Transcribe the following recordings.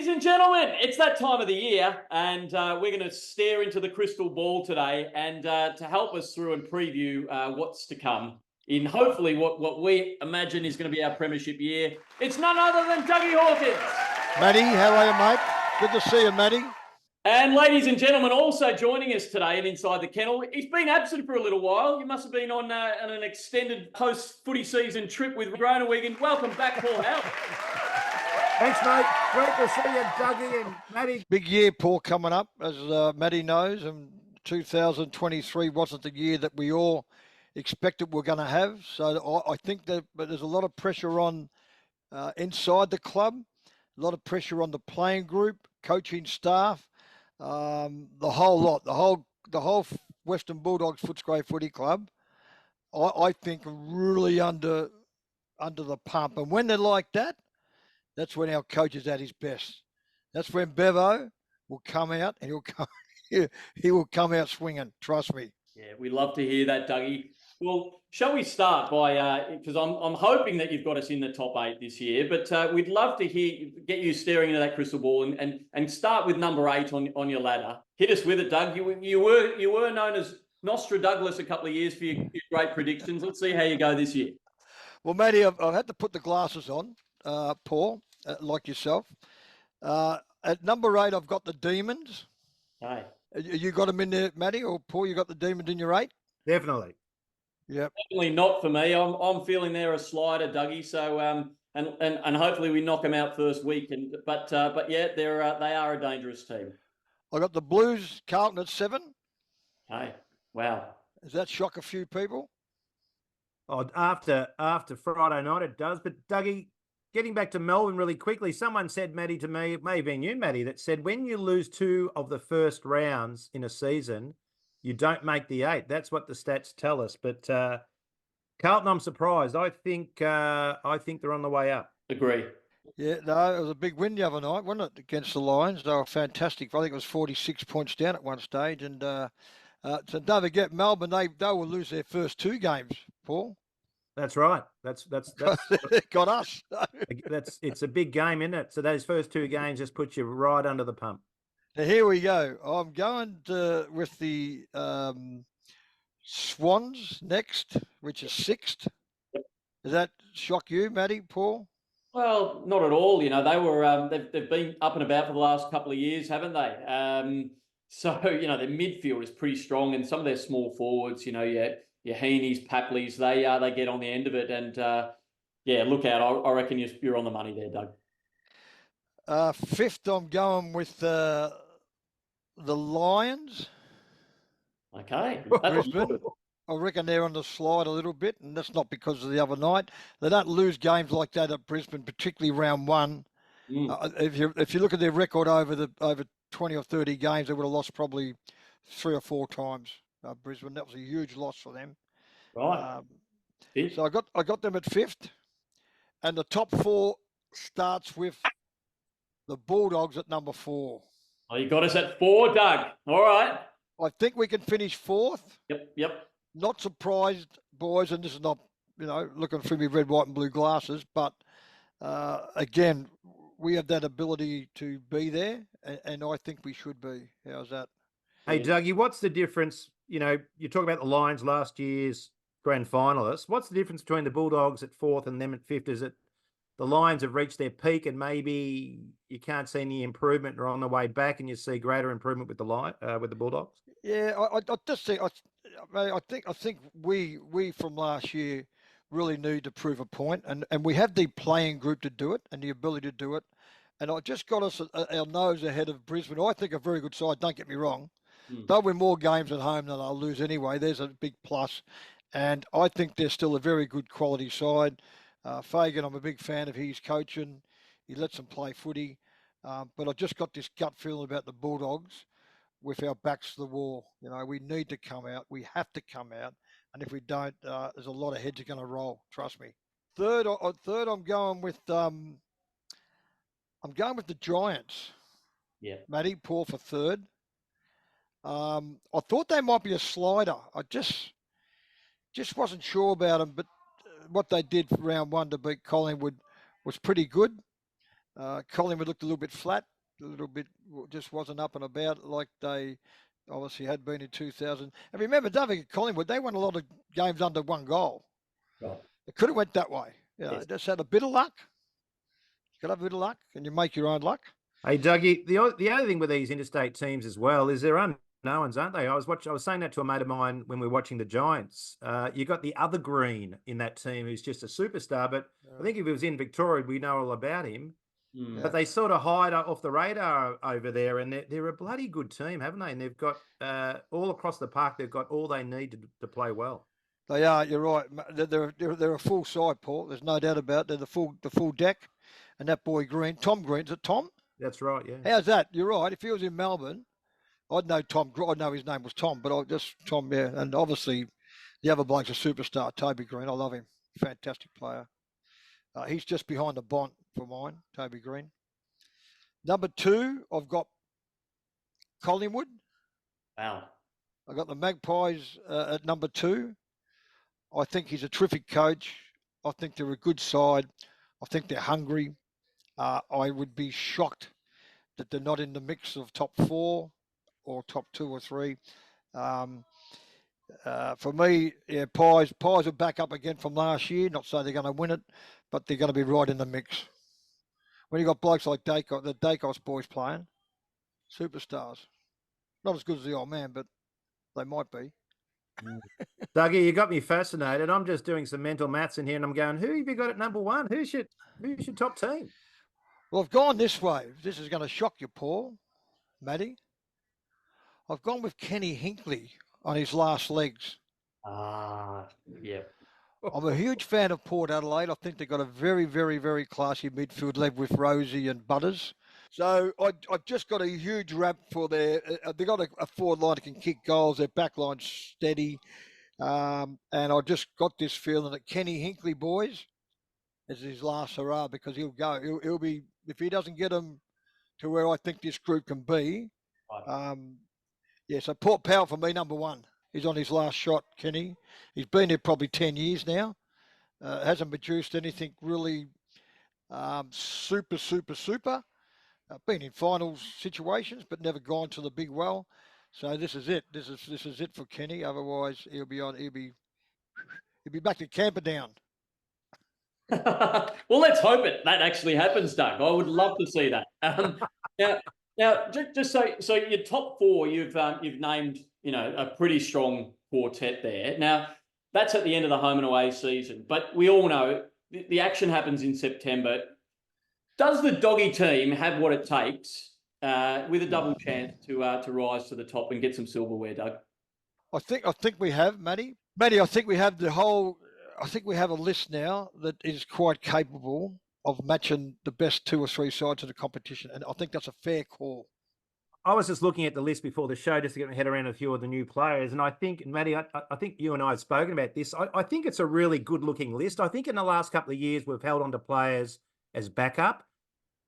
Ladies and gentlemen, it's that time of the year, and we're going to stare into the crystal ball today. And to help us through and preview what's to come in hopefully what we imagine is going to be our premiership year, it's none other than Dougie Hawkins. Matty, how are you, mate? Good to see you, Matty. And ladies and gentlemen, also joining us today and Inside the Kennel, he's been absent for a little while. You must have been on an extended post-footy season trip with Groenewegen. Welcome back, Paul Howe. Thanks, mate. Great to see you, Dougie and Matty. Big year, Paul, coming up, as Matty knows, and 2023 wasn't the year that we all expected we're going to have. So I think that there's a lot of pressure on inside the club, a lot of pressure on the playing group, coaching staff, the whole lot, the whole Western Bulldogs Footscray Footy Club. I think are really under the pump, and when they're like that, that's when our coach is at his best. That's when Bevo will come out and he will come out swinging. Trust me. Yeah, we love to hear that, Dougie. Well, shall we start by because I'm hoping that you've got us in the top 8 this year, but we'd love to get you staring into that crystal ball and start with number 8 on your ladder. Hit us with it, Doug. You were known as Nostradamus a couple of years for your great predictions. Let's see how you go this year. Well, Matty, I've had to put the glasses on, Paul, like yourself. At number 8, I've got the Demons. Hey. You got them in there, Matty, or Paul? You got the Demons in your 8? Definitely. Yep. Definitely not for me. I'm feeling they're a slider, Dougie. So and hopefully we knock them out first week. But yeah, they are a dangerous team. I got the Blues, Carlton at 7. Hey, wow. Does that shock a few people? Oh, after Friday night it does. But Dougie, getting back to Melbourne really quickly, someone said, Matty, to me, it may have been you, Matty, that said when you lose 2 of the first rounds in a season, you don't make the 8. That's what the stats tell us. But Carlton, I'm surprised. I think they're on the way up. Agree. Yeah, no, it was a big win the other night, wasn't it, against the Lions? They were fantastic. I think it was 46 points down at one stage. And so don't forget, Melbourne, they will lose their first 2 games, Paul. That's right. That's got us. It's a big game, isn't it? So those first 2 games just put you right under the pump. Now here we go. I'm going with the Swans next, which is 6th. Does that shock you, Matty, Paul? Well, not at all. You know, they were they've been up and about for the last couple of years, haven't they? So you know, their midfield is pretty strong, and some of their small forwards, you know, your Heaney's, Papleys, they get on the end of it, and yeah, look out. I reckon you're on the money there, Doug. 5th, I'm going with the Lions. Okay. Brisbane. I reckon they're on the slide a little bit, and that's not because of the other night. They don't lose games like that at Brisbane, particularly round 1. If you look at their record over 20 or 30 games, they would have lost probably 3 or 4 times. Brisbane, that was a huge loss for them. Right. So I got them at 5th, and the top 4 starts with the Bulldogs at number 4. Oh, you got us at 4, Doug. All right. I think we can finish 4th. Yep. Not surprised, boys, and this is not, you know, looking through me red, white, and blue glasses, but again, we have that ability to be there, and I think we should be. How's that? Hey, Dougie, what's the difference? You know, you talk about the Lions last year's grand finalists. What's the difference between the Bulldogs at 4th and them at 5th? Is it the Lions have reached their peak and maybe you can't see any improvement or on the way back, and you see greater improvement with the Bulldogs? Yeah, I just think I think we from last year really need to prove a point, and we have the playing group to do it and the ability to do it. And I just got us our nose ahead of Brisbane. I think a very good side. Don't get me wrong. They'll win more games at home than they'll lose anyway. There's a big plus. And I think they're still a very good quality side. Fagan, I'm a big fan of his coaching. He lets them play footy. But I just got this gut feeling about the Bulldogs with our backs to the wall. You know, we need to come out. We have to come out. And if we don't, there's a lot of heads are going to roll. Trust me. Third, I'm going with the Giants. Yeah. Matty, Paul for 3rd. I thought they might be a slider. I just wasn't sure about them, but what they did for round 1 to beat Collingwood was pretty good. Collingwood looked a little bit flat, a little bit just wasn't up and about like they obviously had been in 2000. And remember, don't forget Collingwood, they won a lot of games under one goal. Right. It could have went that way. Yes. Just had a bit of luck. You got to have a bit of luck, and you make your own luck. Hey, Dougie, the other thing with these interstate teams as well is they're unknowns, aren't they? I was saying that to a mate of mine when we were watching the Giants. You got the other green in that team who's just a superstar, but I think if he was in Victoria, we know all about him. Mm. But they sort of hide off the radar over there, and they're a bloody good team, haven't they? And they've got all across the park, they've got all they need to play well. They are. You're right. They're a full side, Paul. There's no doubt about it. They're the full deck, and that boy Green, Tom Green, is it Tom? That's right. Yeah. How's that? You're right. If he was in Melbourne, I'd know Tom. I'd know his name was Tom, but I just Tom. Yeah, and obviously the other bloke's a superstar, Toby Green. I love him. Fantastic player. He's just behind the Bont for mine, Toby Green. Number 2, I've got Collingwood. Wow. I got the Magpies at number 2. I think he's a terrific coach. I think they're a good side. I think they're hungry. I would be shocked that they're not in the mix of top 4 or top 2 or 3. For me, yeah, Pies are back up again from last year. Not saying they're going to win it, but they're going to be right in the mix. When you got blokes like Dacos, the Dacos boys playing, superstars. Not as good as the old man, but they might be. Dougie, you got me fascinated. I'm just doing some mental maths in here, and I'm going, who have you got at number 1? Who's your top team? Well, I've gone this way. This is going to shock you, Paul, Matty. I've gone with Kenny Hinkley on his last legs. Yeah. I'm a huge fan of Port Adelaide. I think they've got a very, very, very classy midfield led with Rosie and Butters. So I've just got a huge rap for their. They've got a forward line that can kick goals. Their back line's steady. And I just got this feeling that Kenny Hinkley, boys, is his last hurrah because he'll go. He'll be, if he doesn't get them to where I think this group can be. Right. So Port Powell for me, number 1. He's on his last shot, Kenny. He's been there probably 10 years now. Hasn't produced anything really super. Been in finals situations, but never gone to the big well. So this is it. This is it for Kenny. Otherwise, he'll be back to Camperdown. Well, let's hope that actually happens, Doug. I would love to see that. Now, just so your top 4, you've named, a pretty strong quartet there. Now, that's at the end of the home and away season, but we all know the action happens in September. Does the Doggy team have what it takes with a double chance to rise to the top and get some silverware, Doug? I think we have, Matty. I think we have I think we have a list now that is quite capable of matching the best 2 or 3 sides of the competition, and I think that's a fair call. I was just looking at the list before the show just to get my head around a few of the new players. And I think, Matty, I think you and I have spoken about this. I think it's a really good-looking list. I think in the last couple of years, we've held on to players as backup.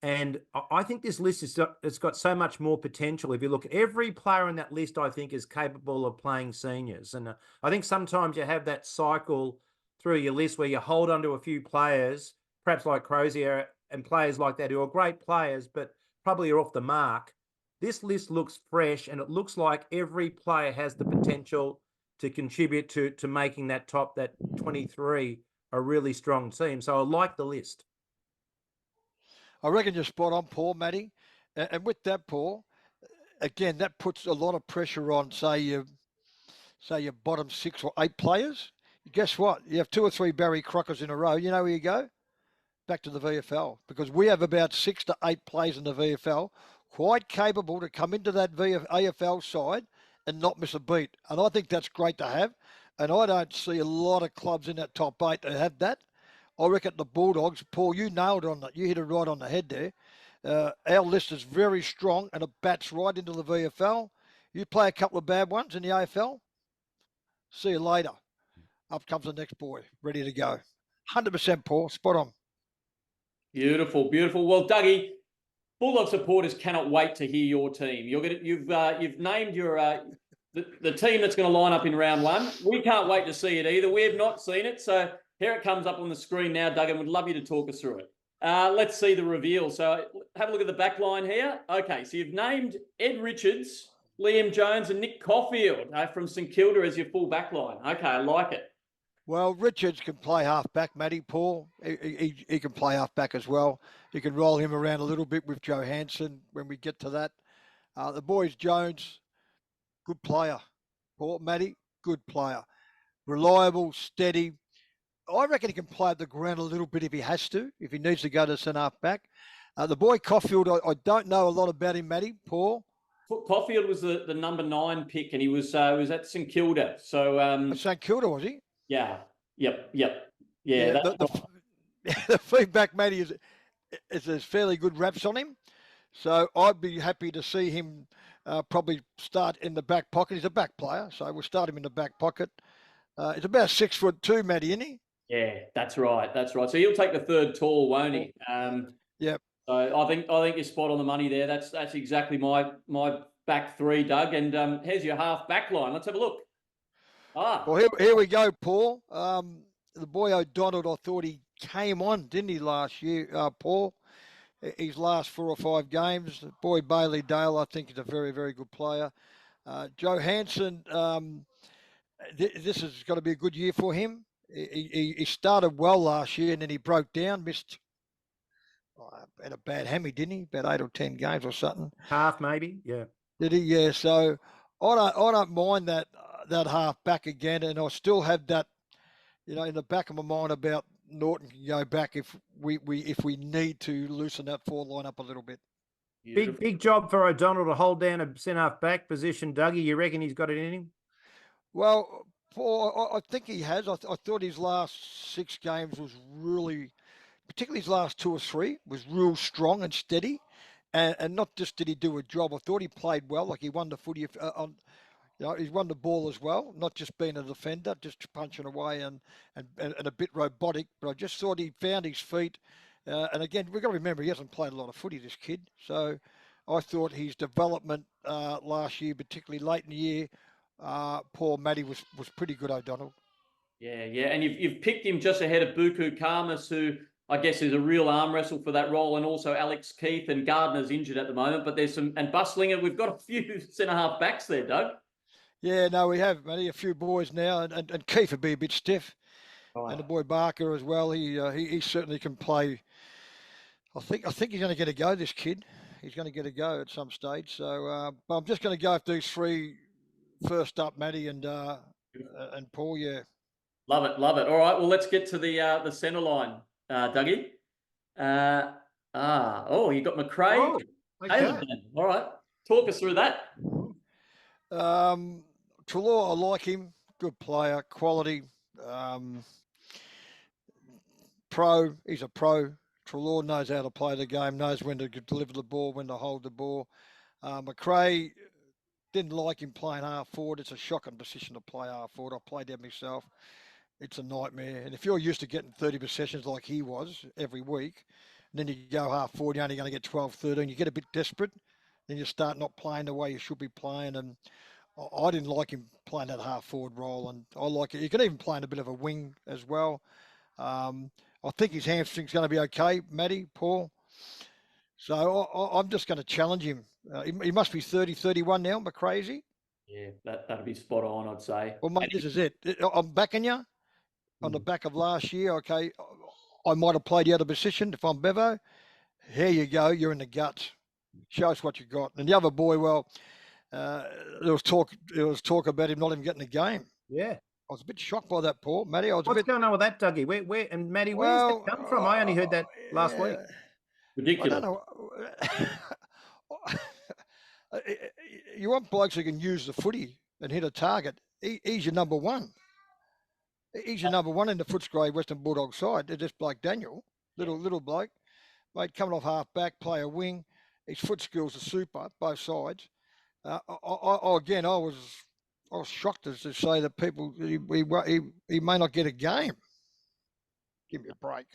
And I think this list it's got so much more potential. If you look at every player on that list, I think is capable of playing seniors. And I think sometimes you have that cycle through your list where you hold on to a few players, perhaps like Crozier and players like that who are great players, but probably are off the mark. This list looks fresh, and it looks like every player has the potential to contribute to making that 23 a really strong team. So I like the list. I reckon you're spot on, Paul, Matty. And with that, Paul, again, that puts a lot of pressure on, say your bottom 6 or 8 players. Guess what? You have 2 or 3 Barry Crockers in a row. You know where you go? Back to the VFL, because we have about 6 to 8 players in the VFL quite capable to come into that AFL side and not miss a beat. And I think that's great to have. And I don't see a lot of clubs in that top 8 that have that. I reckon the Bulldogs, Paul, you nailed it on that. You hit it right on the head there. Our list is very strong and it bats right into the VFL. You play a couple of bad ones in the AFL, see you later. Up comes the next boy, ready to go. 100%, Paul, spot on. Beautiful, beautiful. Well, Dougie, Bulldog supporters cannot wait to hear your team. You've named your the team that's going to line up in round 1. We can't wait to see it either. We have not seen it, so here it comes up on the screen now, Doug, and would love you to talk us through it. Let's see the reveal. So have a look at the back line here. Okay, so you've named Ed Richards, Liam Jones, and Nick Caulfield from St Kilda as your full back line. Okay, I like it. Well, Richards can play half back, Matty. Paul, he can play half back as well. You can roll him around a little bit with Johansson when we get to that. The boys, Jones, good player. Paul, Matty, good player. Reliable, steady. I reckon he can play at the ground a little bit if he has to, if he needs to go to centre half back. The boy Caulfield, I don't know a lot about him, Matty. Paul. Caulfield was the number 9 pick, and he was at St Kilda. So St Kilda, was he? Yeah. Yep. Yeah. The feedback, Matty, is there's fairly good raps on him. So I'd be happy to see him probably start in the back pocket. He's a back player, so we'll start him in the back pocket. He's about 6'2", Matty, isn't he? Yeah, that's right. So he'll take the third tall, won't he? Yep. So I think you're spot on the money there. That's exactly my back three, Doug. And here's your half back line. Let's have a look. Well, here we go, Paul. The boy O'Donnell, I thought he came on, didn't he, last year, Paul? His last 4 or 5 games. The boy Bailey Dale, I think, is a very, very good player. Johansson, this has got to be a good year for him. He started well last year and then he broke down, missed had a bad hammy, didn't he? About 8 or 10 games or something. Half maybe, yeah. Did he? Yeah. So I don't mind that half back again, and I still have that, in the back of my mind about Norton can go back if we need to loosen that forward line up a little bit. Big job for O'Donnell to hold down a centre half back position, Dougie. You reckon he's got it in him? Well, Paul, I think he has. I thought his last 6 games was really, particularly his last 2 or 3, was real strong and steady. And not just did he do a job, I thought he played well. Like he won the footy he's won the ball as well, not just being a defender, just punching away and a bit robotic. But I just thought he found his feet. And again, we've got to remember he hasn't played a lot of footy, this kid. So I thought his development last year, particularly late in the year, Paul Matty was pretty good, O'Donnell. Yeah, and you've picked him just ahead of Buku Karmas, who I guess is a real arm wrestle for that role, and also Alex Keith, and Gardner's injured at the moment, but there's some, and Buslinger, we've got a few centre half backs there, Doug. Yeah, no, we have, Matty, a few boys now, and Keith would be a bit stiff, and the boy Barker as well. He certainly can play. I think he's going to get a go. This kid, he's going to get a go at some stage. So, but I'm just going to go with these 3 first up, Matty and Paul. Yeah, love it. All right, well, let's get to the centre line, Dougie. You got McRae. Oh, okay. All right, talk us through that. Treloar, I like him. Good player, quality. Pro. He's a pro. Treloar knows how to play the game, knows when to deliver the ball, when to hold the ball. McRae, didn't like him playing half forward. It's a shocking position to play half forward. I played that myself. It's a nightmare. And if you're used to getting 30 possessions like he was every week, and then you go half forward, you're only going to get 12, 13, you get a bit desperate. Then you start not playing the way you should be playing. And I didn't like him playing that half forward role. And I like it. You can even play in a bit of a wing as well. I think his hamstring's going to be okay, Matty, Paul. So I'm just going to challenge him. He must be 30, 31 now, McRae. Yeah, that'd be spot on, I'd say. Well, mate, this is it. I'm backing you on the back of last year. Okay, I might have played you out of position if I'm Bevo. Here you go. You're in the guts. Show us what you got. And the other boy, well, there was talk about him not even getting a game. Yeah. I was a bit shocked by that, Paul. Matty, What's going on with that, Dougie? Where and Matty, where's that come from? I only heard that last week. Ridiculous. I don't know. You want blokes who can use the footy and hit a target. He's your number 1. He's your number 1 in the Footscray Western Bulldog side. They're just Blake Daniel, little bloke, mate, coming off half back, play a wing. His foot skills are super, both sides. I was shocked as to say that people he may not get a game. Give me a break.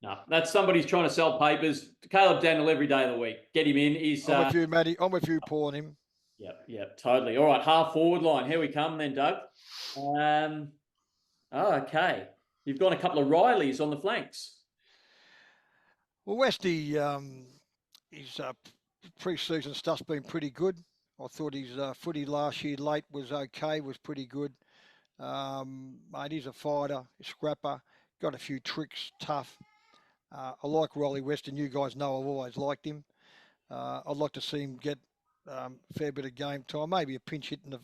No, that's somebody's trying to sell papers. Caleb Daniel every day of the week. Get him in. I'm with you, Matty. I'm with you, Paul, and him. Yeah, totally. All right, half forward line. Here we come then, Doug. Okay. You've got a couple of Rileys on the flanks. Well, Westy, his pre-season stuff's been pretty good. I thought his footy last year late was okay, was pretty good. Mate, he's a fighter, a scrapper, got a few tricks, tough. I like Rolly Weston. You guys know I've always liked him. I'd like to see him get a fair bit of game time, maybe a pinch hit in the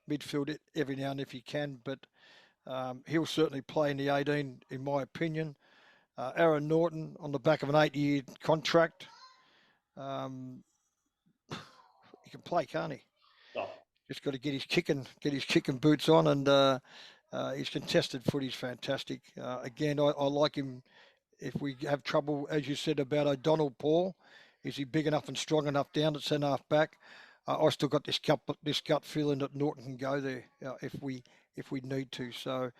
midfield every now and if he can, but he'll certainly play in the 18, in my opinion. Aaron Norton on the back of an 8-year contract. He can play, can't he? Oh. Just got to get his kicking boots on, and his contested footy's fantastic. Again, I like him. If we have trouble, as you said about O'Donnell, Paul, is he big enough and strong enough down at centre half back? I still got this gut feeling that Norton can go there if we need to. So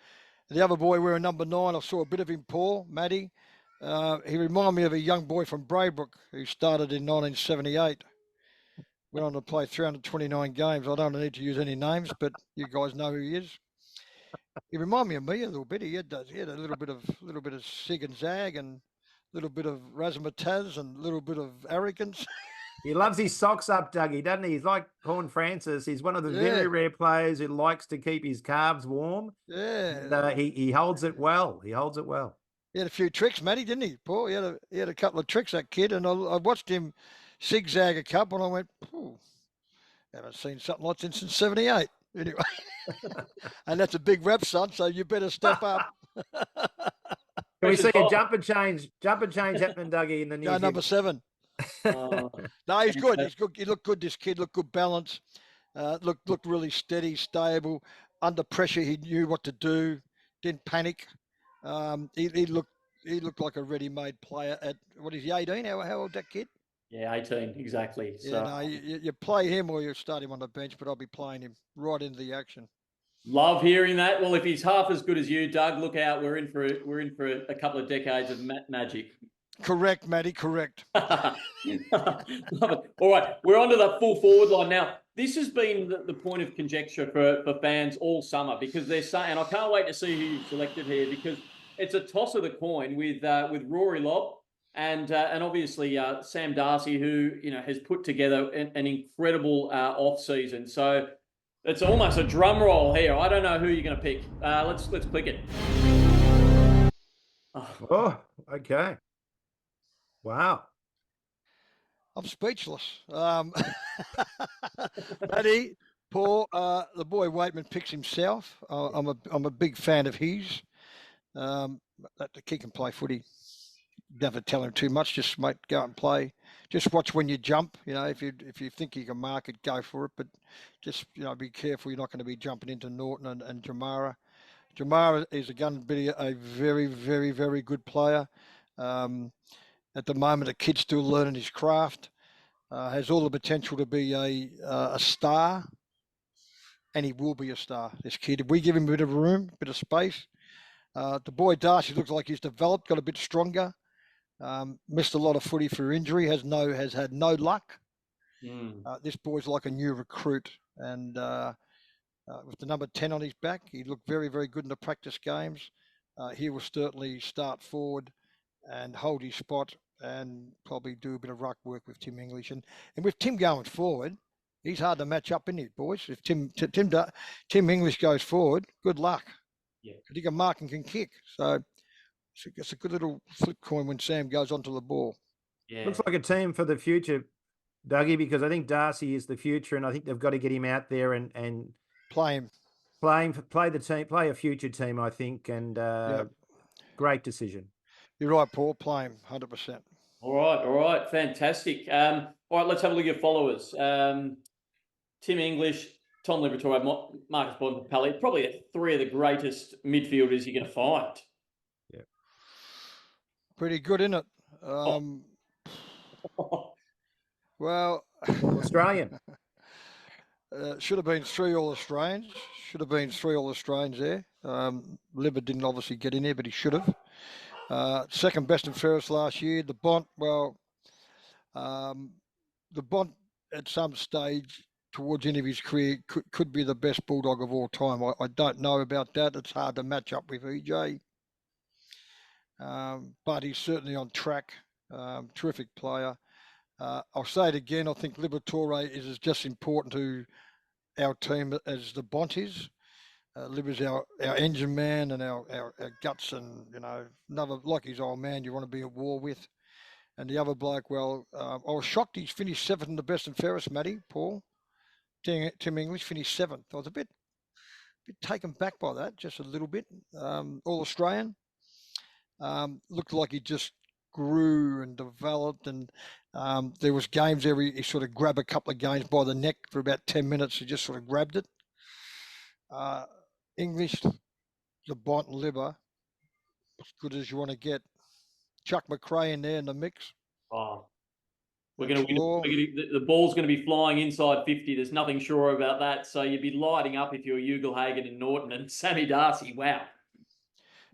the other boy wearing number 9, I saw a bit of him, Paul, Matty. He reminded me of a young boy from Braybrook who started in 1978. Went on to play 329 games. I don't need to use any names, but you guys know who he is. He reminded me of me a little bit. He had a little bit of sig and zag, and a little bit of razzmatazz, and a little bit of arrogance. He loves his socks up, Dougie, doesn't he? He's like Horn Francis. He's one of the very rare players who likes to keep his calves warm. Yeah. And, he holds it well. He holds it well. He had a few tricks, Matty, didn't he, Paul? He had a couple of tricks, that kid, and I watched him zigzag a couple, and I went, haven't seen something like this since 78. Anyway, and that's a big rep, son, so you better step up. Can we see a jumper change happening, Dougie, in the near number 7. No, he's good. He's good. He looked good. This kid looked good balance. Looked really steady, stable. Under pressure, he knew what to do. Didn't panic. He looked like a ready-made player. At what is he? 18? How old that kid? Yeah, 18, exactly. So. Yeah, no, you play him or you start him on the bench, but I'll be playing him right into the action. Love hearing that. Well, if he's half as good as you, Doug, look out. We're in for a couple of decades of magic. Correct, Matty, correct. Love it. All right, we're on to the full forward line now. This has been the point of conjecture for fans all summer, because they're saying, and I can't wait to see who you've selected here, because it's a toss of the coin with Rory Lobb and obviously Sam Darcy, who has put together an incredible off season. So it's almost a drum roll here. I don't know who you're going to pick. Let's click it. Oh, okay. Wow. I'm speechless. Matty, Paul, the boy Waitman picks himself. I'm a big fan of his. The kid can play footy. Never tell him too much. Just go out and play. Just watch when you jump. If you think you can mark it, go for it. But just be careful. You're not going to be jumping into Norton and Jamara. Jamara is going to be a very, very, very good player. At the moment, the kid's still learning his craft. Has all the potential to be a star, and he will be a star. This kid, if we give him a bit of room, a bit of space. The boy Darcy looks like he's developed, got a bit stronger. Missed a lot of footy for injury. Has had no luck. This boy's like a new recruit, and with the number 10 on his back, he looked very, very good in the practice games. He will certainly start forward and hold his spot, and probably do a bit of ruck work with Tim English. And with Tim going forward, he's hard to match up, isn't he, boys? If Tim English goes forward, good luck. Yeah, he can mark and can kick. So it's a good little flip coin when Sam goes onto the ball. Yeah, looks like a team for the future, Dougie, because I think Darcy is the future, and I think they've got to get him out there and play him, play the team, play a future team. I think, and great decision. You're right, Paul. Play him 100%. All right, fantastic. All right, let's have a look at your followers. Tim English, Tom Liberatore, Marcus Bontempelli, probably 3 of the greatest midfielders you're going to find. Yeah, pretty good, isn't it? Well, Australian. Should have been 3 All-Australians. Should have been 3 All-Australians there. Libba didn't obviously get in there, but he should have. Second best and fairest last year. The Bont, the Bont at some stage towards the end of his career could be the best Bulldog of all time. I don't know about that. It's hard to match up with EJ. But he's certainly on track. Terrific player. I'll say it again. I think Liberatore is as just important to our team as the Bont is. Lib is our engine man and our guts, and another like his old man you want to be at war with. And the other bloke, well, I was shocked he's finished 7th in the best and fairest, Matty, Paul. Tim English finished 7th. I was a bit taken back by that, just a little bit. All Australian. Looked like he just grew and developed, and there was games there he sort of grabbed a couple of games by the neck for about 10 minutes. He just sort of grabbed it. English, the Bont and Libber, as good as you want to get. Chuck McRae in there in the mix. Oh, we're going to win. The ball's going to be flying inside 50. There's nothing sure about that. So you'd be lighting up if you're Ugelhagen and Norton and Sammy Darcy. Wow.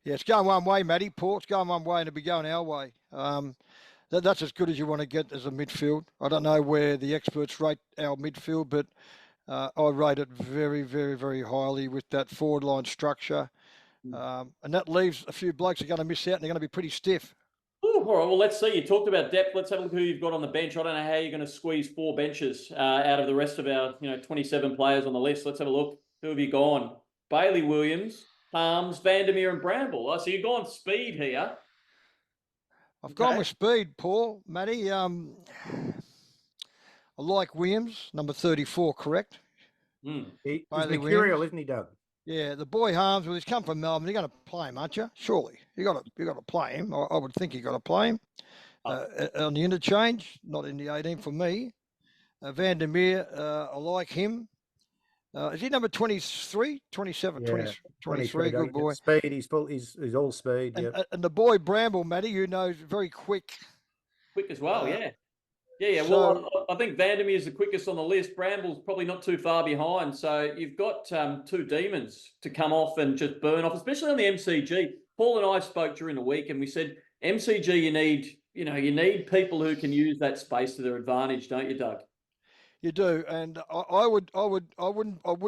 Yeah, it's going one way, Matty. Port's going one way and it'll be going our way. That's as good as you want to get as a midfield. I don't know where the experts rate our midfield, but I rate it very, very, very highly with that forward line structure. And that leaves a few blokes are going to miss out and they're going to be pretty stiff. Ooh, all right, well, let's see. You talked about depth. Let's have a look who you've got on the bench. I don't know how you're going to squeeze 4 benches out of the rest of our 27 players on the list. Let's have a look. Who have you gone? Bailey Williams, Harms, Vandermeer and Bramble. Oh, so you've gone speed here. I've gone with speed, Paul. Matty, I like Williams, number 34, correct? He's mercurial, isn't he, Doug? Yeah, the boy Harms, well, he's come from Melbourne. You're going to play him, aren't you? Surely. You got to play him. I would think you got to play him on the interchange, not in the 18 for me. Vandermeer, I like him. Is he number 23, 27, yeah, 23? Good boy. Speed, he's full. He's all speed. And the boy Bramble, Matty, you know, very quick. Quick as well, yeah. Yeah. Well, I think Vandermeer is the quickest on the list. Bramble's probably not too far behind. So you've got 2 demons to come off and just burn off, especially on the MCG. Paul and I spoke during the week, and we said MCG, you need people who can use that space to their advantage, don't you, Doug? You do, and I would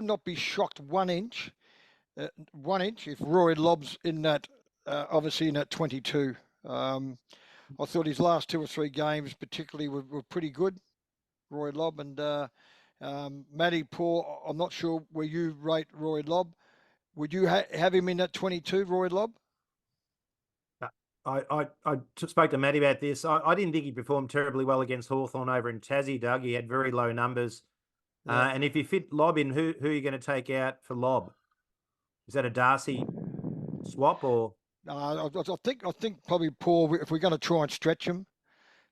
not be shocked 1 inch if Roy Lobb's in that, obviously in that 22. I thought his last 2 or 3 games particularly were pretty good, Roy Lobb. And Matty, Paul, I'm not sure where you rate Roy Lobb. Would you have him in that 22, Roy Lobb? I spoke to Matty about this. I didn't think he performed terribly well against Hawthorn over in Tassie, Doug. He had very low numbers. Yeah. And if you fit Lobb in, who are you going to take out for Lobb? Is that a Darcy swap or? I think probably Paul, if we're going to try and stretch him,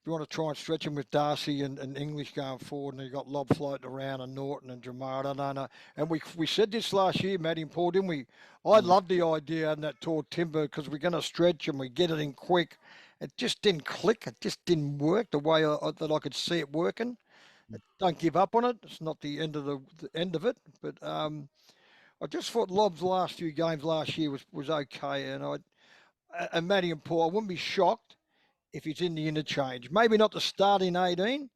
if you want to try and stretch him with Darcy and English going forward, and you've got Lobb floating around and Norton and Jamar, I don't know. And we said this last year, Matty and Paul, didn't we? I loved the idea of that tall timber because we're going to stretch and we get it in quick. It just didn't click. It just didn't work the way that I could see it working. Don't give up on it. It's not the end of the end of it, but I just thought Lobb's last few games last year was okay, and Matty and Paul, I wouldn't be shocked if he's in the interchange. Maybe not the start in 18,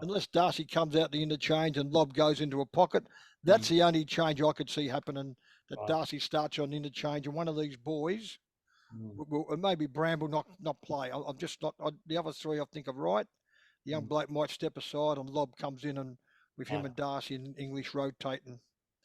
unless Darcy comes out the interchange and Lobb goes into a pocket. That's the only change I could see happening, that Darcy starts on interchange and one of these boys, and maybe Bramble not play. I'm just not, the other 3 I think are right. The young bloke might step aside and Lobb comes in and with him and Darcy and English rotating.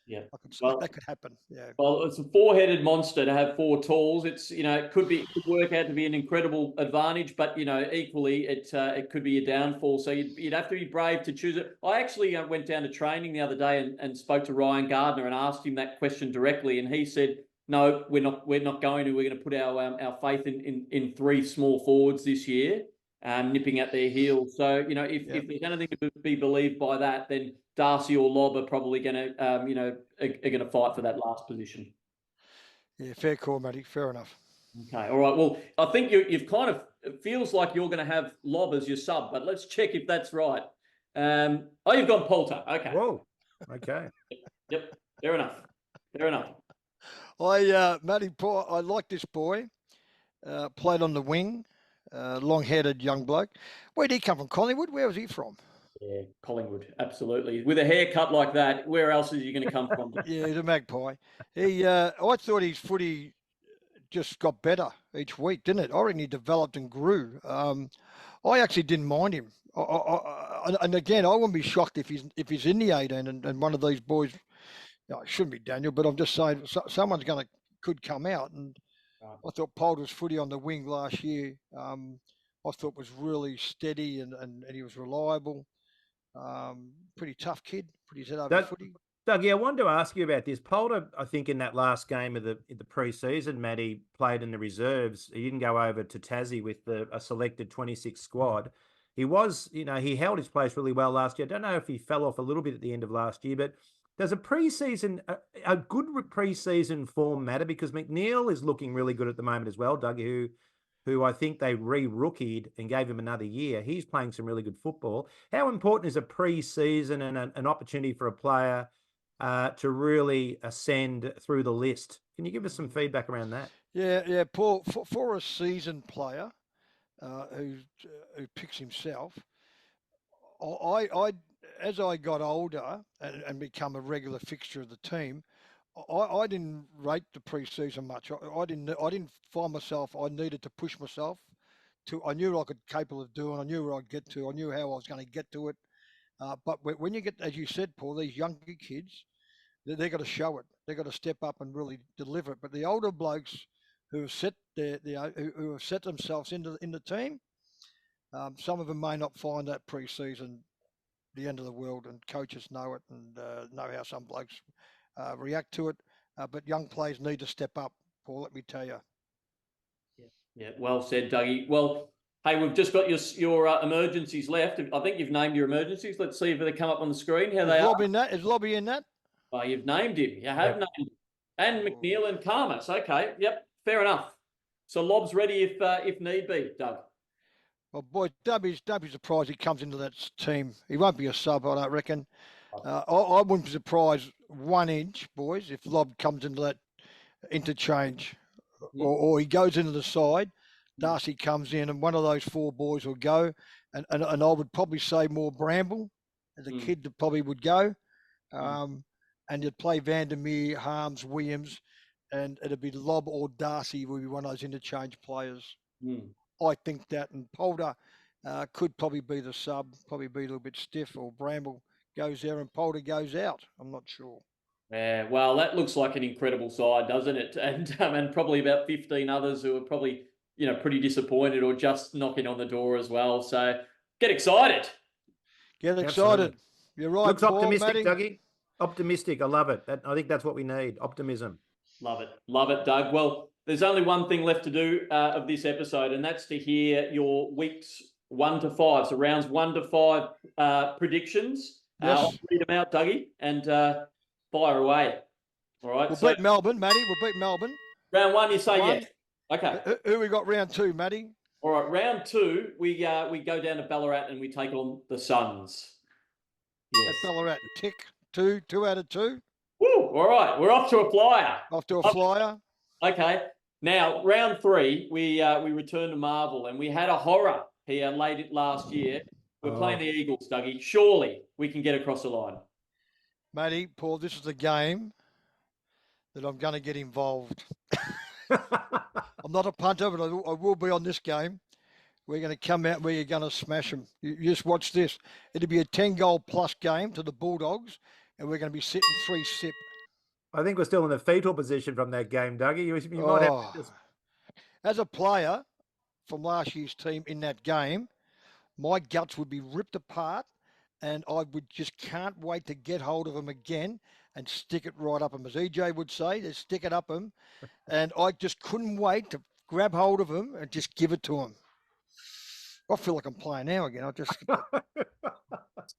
Yeah, that could happen. Yeah. Well, it's a 4-headed monster to have 4 talls. It's it could work out to be an incredible advantage, but equally it could be a downfall. So you'd have to be brave to choose it. I actually went down to training the other day and spoke to Ryan Gardner and asked him that question directly, and he said, "No, we're not going to. We're going to put our faith in 3 small forwards this year." Nipping at their heels. So, if there's anything to be believed by that, then Darcy or Lobb are probably going to, are going to fight for that last position. Yeah, fair call, Matty. Fair enough. Okay, all right. Well, I think you've kind of, it feels like you're going to have Lobb as your sub, but let's check if that's right. You've gone Poulter. Okay. Whoa. Okay. Yep. Fair enough. Matty, Paul, I like this boy. Played on the wing. Long-headed young bloke. Where did he come from? Collingwood? Where was he from? Yeah, Collingwood, absolutely. With a haircut like that, where else is he going to come from? Yeah, he's a magpie. I thought his footy just got better each week, didn't it? I reckon he developed and grew. I actually didn't mind him. And again, I wouldn't be shocked if he's in the 18 and one of these boys. It shouldn't be Daniel, but I'm just saying someone's could come out. And I thought Poulter's footy on the wing last year. I thought was really steady and he was reliable. Pretty tough kid. Pretty head over footy. Dougie, I wanted to ask you about this. Poulter, I think in that last game of the pre-season, Matty played in the reserves. He didn't go over to Tassie with a selected 26 squad. He was, he held his place really well last year. I don't know if he fell off a little bit at the end of last year, but does a pre-season, a good pre-season form matter? Because McNeil is looking really good at the moment as well, Dougie, who I think they re-rookied and gave him another year. He's playing some really good football. How important is a pre-season and an opportunity for a player to really ascend through the list? Can you give us some feedback around that? Yeah, Paul. For a seasoned player who picks himself, I as I got older and become a regular fixture of the team, I didn't rate the pre-season much. I didn't find myself. I needed to push myself. I knew what I could capable of doing. I knew where I'd get to. I knew how I was going to get to it. But when you get, as you said, Paul, these younger kids, they've got to show it. They've got to step up and really deliver it. But the older blokes who have set who have set themselves in the team, some of them may not find that pre-season the end of the world, and coaches know it and know how some blokes react to it. But young players need to step up, Paul, let me tell you. Yeah, well said, Dougie. Well, hey, we've just got your emergencies left. I think you've named your emergencies. Let's see if they come up on the screen. How they are. Is Lobby in that? Oh, you've named him. You have named him. And McNeil and Karmas. Okay, yep, fair enough. So Lob's ready if need be, Doug. Well, boy, Dubby's surprised he comes into that team. He won't be a sub, I don't reckon. I wouldn't be surprised 1 inch, boys, if Lob comes into that interchange or he goes into the side. Darcy comes in and one of those 4 boys will go. And I would probably say more Bramble as a kid that probably would go. And you'd play Vandermeer, Harms, Williams, and it'd be Lob or Darcy would be one of those interchange players. I think that, and Poulter could probably be the sub, probably be a little bit stiff, or Bramble goes there and Poulter goes out. I'm not sure. Yeah, well, that looks like an incredible side, doesn't it? And probably about 15 others who are probably, pretty disappointed or just knocking on the door as well. So get excited. Get excited. Absolutely. You're right. Looks Paul, optimistic, Matty. Dougie. Optimistic. I love it. I think that's what we need. Optimism. Love it, Doug. Well, there's only one thing left to do of this episode, and that's to hear your weeks 1 to 5. So rounds 1 to 5 predictions. Yes. I'll read them out, Dougie, and fire away. All right. We'll beat Melbourne, Matty. We'll beat Melbourne. Round 1, you say yes. Okay. Who we got round 2, Matty? All right. Round 2, we go down to Ballarat and we take on the Suns. Yes. At Ballarat, tick 2 out of 2. Woo! All right. We're off to a flyer. Off to a flyer. Okay. Now, round 3, we return to Marvel, and we had a horror here late last year. We're playing the Eagles, Dougie. Surely we can get across the line. Matty, Paul, this is the game that I'm going to get involved. I'm not a punter, but I will be on this game. We're going to come out where you're going to smash them. You just watch this. It'll be a 10-goal plus game to the Bulldogs, and we're going to be sitting 3-sip. I think we're still in the fetal position from that game, Dougie. You might have to just... As a player from last year's team in that game, my guts would be ripped apart, and I can't wait to get hold of them again and stick it right up them. As EJ would say, to stick it up them. And I just couldn't wait to grab hold of them and just give it to them. I feel like I'm playing now again. I just...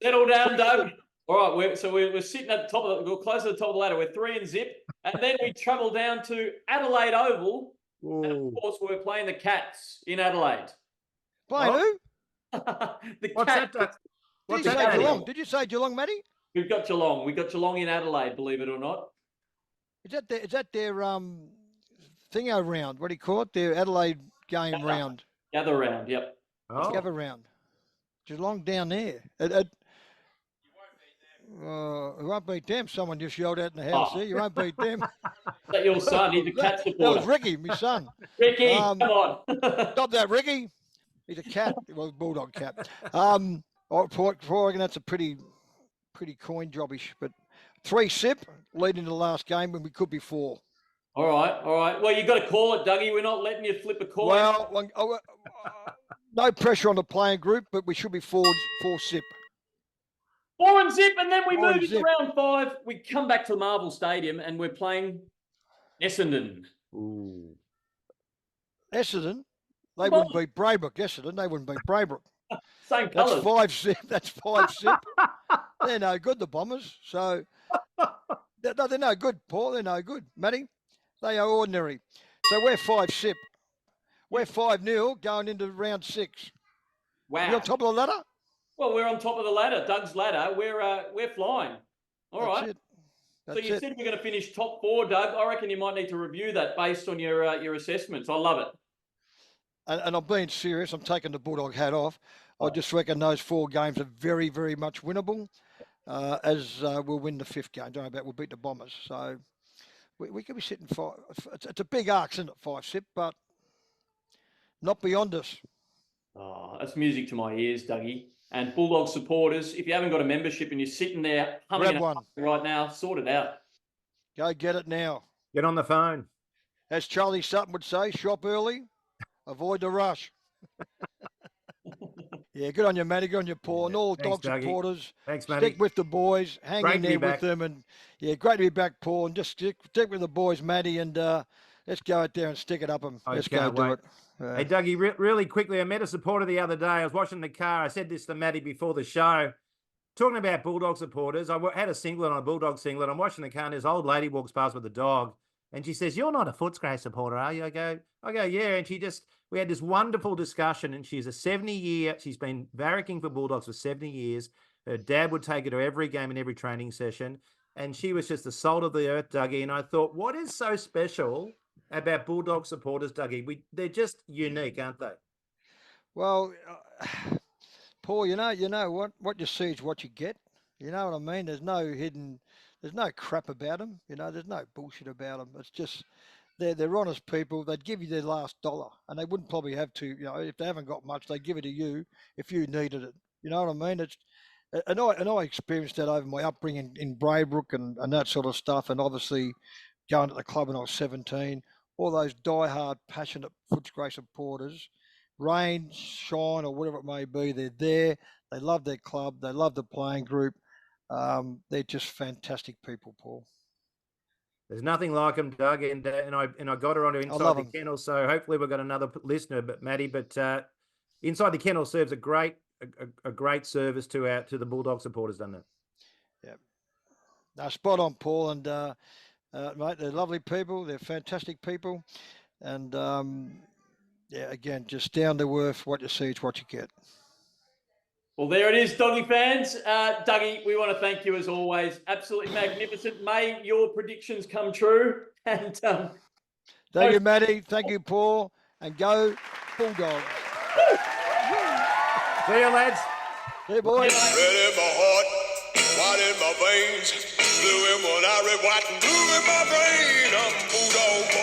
Settle down, Doug. All right, we're sitting at the top of we're close to the top of the ladder. We're 3 and zip, and then we travel down to Adelaide Oval, and of course we're playing the Cats in Adelaide. Playing who? The What's Cats. that? Did you say Geelong? Did you say Geelong, Matty? We've got Geelong. We've got Geelong in Adelaide, believe it or not. Is that their thingo round? What do you call it? Their Adelaide game round. Gather round. Yep. Gather round. Geelong down there. It won't beat them. Someone just yelled out in the house Oh. there. You won't beat them. Is that your son? He's a cat That supporter. was Ricky, my son. Ricky, come on. Stop that, Ricky. He's a cat. Well, a bulldog cat. I reckon that's a pretty coin jobbish. But 3 sip leading to the last game when we could be 4. All right. Well, you got to call it, Dougie. We're not letting you flip a coin. Well, no pressure on the playing group, but we should be 4 sip. 4 and zip, and then we 4 and move into zip. round 5. We come back to Marvel Stadium, and we're playing Essendon. Ooh. Essendon, they wouldn't beat Braybrook. Essendon, they wouldn't beat Braybrook. Same That's colours. 5 sip. That's 5 sip. They're no good, the Bombers. So, they're no good, Paul. They're no good. Matty, they are ordinary. So we're 5 sip. We're 5-0 going into round 6. Wow. You on top of the ladder? Well, we're on top of the ladder, Doug's ladder. We're flying. All right. That's it. So That's you it. said we're going to finish top 4, Doug. I reckon you might need to review that based on your assessments. I love it. And I'm being serious. I'm taking the Bulldog hat off. I just reckon those 4 games are very, very much winnable. As we'll win the 5th game. Don't know about we'll beat the Bombers. So we could be sitting 5. It's a big arc, isn't it? 5 sip, but not beyond us. Oh, that's music to my ears, Dougie. And Bulldog supporters, if you haven't got a membership and you're sitting there humming Grab one right now, sort it out. Go get it now. Get on the phone. As Charlie Sutton would say, shop early, avoid the rush. Yeah, good on you, Matty. Good on you, Paul. And all Thanks, dog Dougie. supporters. Thanks, Matty. Stick with the boys. Hang Great in to be there with back. them. And yeah, great to be back, Paul. And just stick with the boys, Matty. And let's go out there and stick it up them. I Let's go can't do wait. it. Hey, Dougie, really quickly, I met a supporter the other day. I was watching the car. I said this to Matty before the show. Talking about Bulldog supporters, I had a singlet on a Bulldog singlet. I'm watching the car, and this old lady walks past with a dog. And she says, "You're not a Footscray supporter, are you?" I go, "Yeah." And we had this wonderful discussion. And she's she's been barracking for Bulldogs for 70 years. Her dad would take her to every game and every training session. And she was just the salt of the earth, Dougie. And I thought, what is so special about Bulldog supporters, Dougie? They're just unique, aren't they? Well, Paul, you know what you see is what you get. You know what I mean? There's no crap about them. There's no bullshit about them. It's just they're honest people. They'd give you their last dollar, and they wouldn't probably have to. If they haven't got much, they give it to you if you needed it. You know what I mean? And I experienced that over my upbringing in Braybrook and that sort of stuff, and obviously going to the club when I was 17. All those die-hard, passionate Footscray supporters, rain, shine, or whatever it may be, they're there. They love their club. They love the playing group. They're just fantastic people, Paul. There's nothing like them, Doug, and I got her onto Inside the Kennel, so hopefully we've got another listener, Matty. But Inside the Kennel serves a great service to the Bulldog supporters, doesn't it? Yeah, no, spot on, Paul, and mate, they're lovely people. They're fantastic people, and yeah, again, just down to earth. What you see is what you get. Well, there it is, Doggy fans. Dougie, we want to thank you as always. Absolutely magnificent. May your predictions come true. And thank you, Matty. Thank you, Paul. And go Bulldogs. See you, lads. See you, boys. Red in my heart, white in my veins, blue in my eye, white and blue in my brain. I'm Bulldog.